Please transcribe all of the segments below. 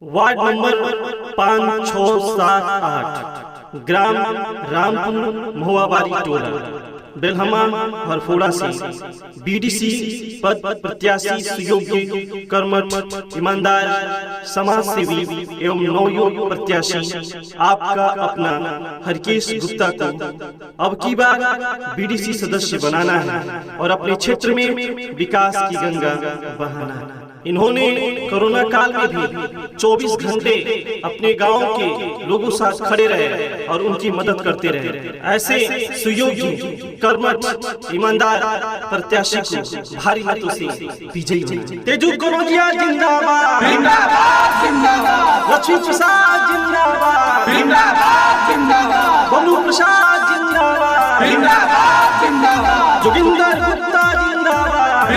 Ward number 5678 gram Rampur मोहाबारी टोला बेलहमा हरफोड़ा से BDC पद प्रत्याशी सुयोग्य कर्मठ ईमानदार समाज सेवी एवं नवयुवक प्रत्याशी आपका अपना हरकेश गुप्ता को अब की बार बीडीसी सदस्य बनाना है और अपने क्षेत्र में विकास की गंगा बहाना है। इन्होंने कोरोना काल में भी 24 घंटे अपने गांव के लोगों साथ खड़े रहे और उनकी मदद करते रहे। ऐसे सुयोग्य कर्मठ ईमानदार प्रत्याशी को भारी मतों से विजयी बनाएं। तेजू कनौजिया जिंदाबाद, लक्ष्मी प्रसाद जिंदाबाद, बबलू प्रसाद जिंदाबाद, जोगिंदर गुप्ता जिंदाबाद,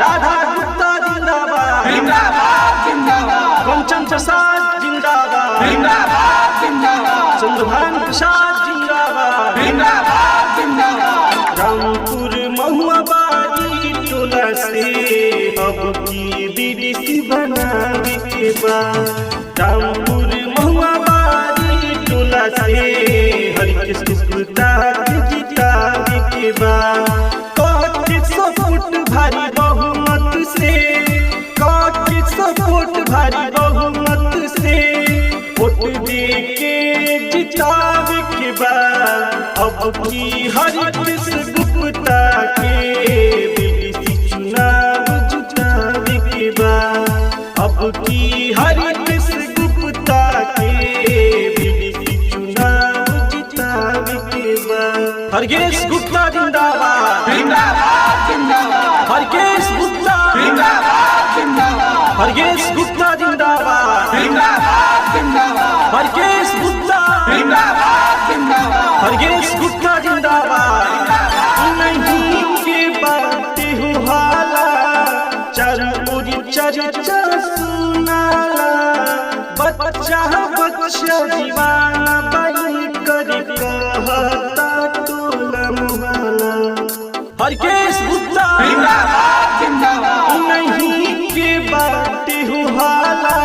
राधा गुप्ता जिंदाबाद, कंचन प्रसाद जिंदाबाद, चंद्रभान प्रसाद जिंदाबाद, रामपुर मोहाबारी टोला से अब की बीडीसी बनाने के बाद, रामपुर मोहाबारी टोला से हरकेश गुप्ता जिताने के बाद, 100 फुट भारी बहुमत से, 100 फुट भारी बहुमत से वोट दे के जितावे के बाद, अब की हरकेश गुप्ता के बीडीसी चुनाव जितावे के बाद, अब की हरकेश गुप्ता के बीडीसी चुनाव जितावे के बाद। हरकेश गुप्ता जिंदाबाद, हरकेश गुप्ता जिंदाबाद, हरकेश गुप्ता जिंदाबाद, हरकेश गुप्ता जिंदाबाद, हरकेश गुप्ता जिंदाबाद। नहीं के बातें हो हाला, चारों ओर चर्चा सुनाला, बच्चा बच्चा दीवाना बन कर कहता टोला मुहल्ला। हरकेश गुप्ता नहीं के बातें हो हाला,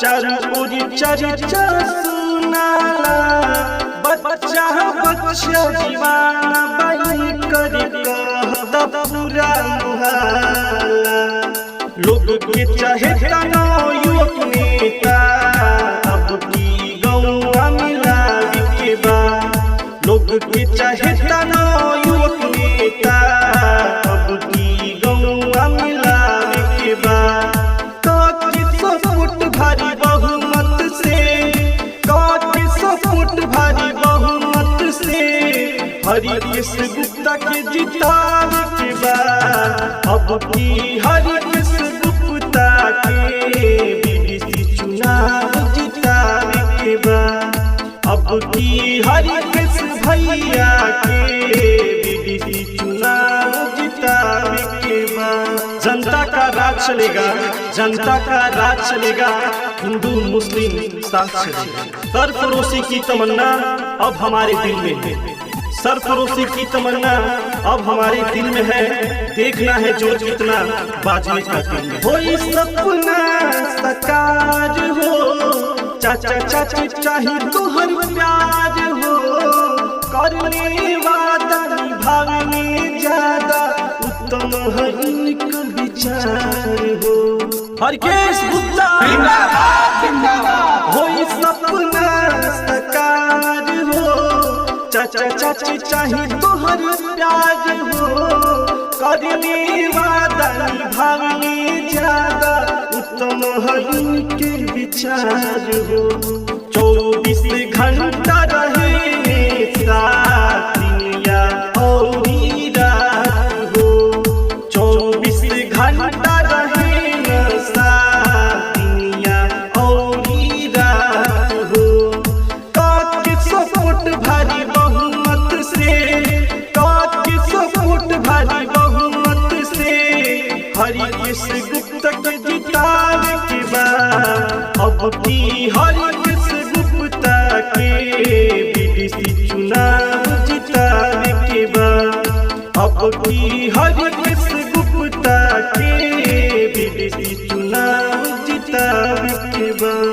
चारों ओर चर्चा सुनाला, बच्चा बच्चा दीवाना बन कर कहता पूरा मुहल्ला। लोग के चाहेता नवयुवक नेता अब की गौवा मिलावे के बाद, लोग के चाहेता नवयुवक नेता अब की गौवा मिलावे के बाद, 100 फुट भारी बहुमत से, 100 फुट भारी बहुमत से हरकेश गुप्ता के जितावे के बाद, अब की हरकेश गुप्ता के बीडीसी चुनाव जितावे के बाद, अब की हरकेश भैया के बीडीसी चुनाव जितावे के बाद। जनता का राज चलेगा, जनता का राज चलेगा, हिंदू मुस्लिम साथ चलेगा। सरफरोशी की तमन्ना अब हमारे दिल में है, सरफरोशी की तमन्ना अब हमारे दिल में है, देखना है जो कितना बाजी का दिल में। हो सपना साकार हो, चाचा चाची चाहे तोहर प्यार हो, करने वादा निभावने ज्यादा उत्तम है इनका विचार हो। हरकेश गुप्ता हो सपना साकार हो, चाचा चाची चाहे तोहर प्यार हो, करने वादा निभावने ज्यादा उत्तम है इनके विचार हो। 24 घंटा रहे साथ या और रात हो, 24 घंटा रहे साथ या और रात हो, 100 फुट भारी बहुमत से, 100 फुट भारी बहुमत से हरकेश गुप्ता के जितावे के बाद, अब की हरकेश गुप्ता के बीडीसी चुनाव जितावे के बाद, अब की हरकेश गुप्ता के बीडीसी चुनाव जिता बा